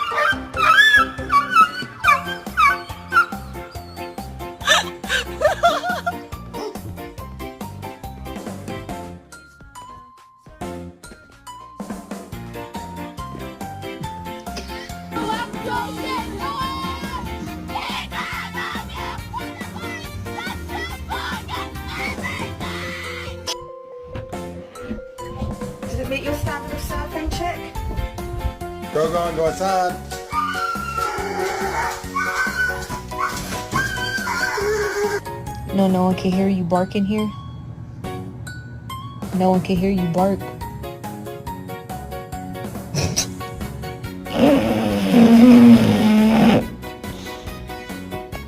Did it meet your standard of serving, chick? Go outside. No one can hear you bark in here. No one can hear you bark.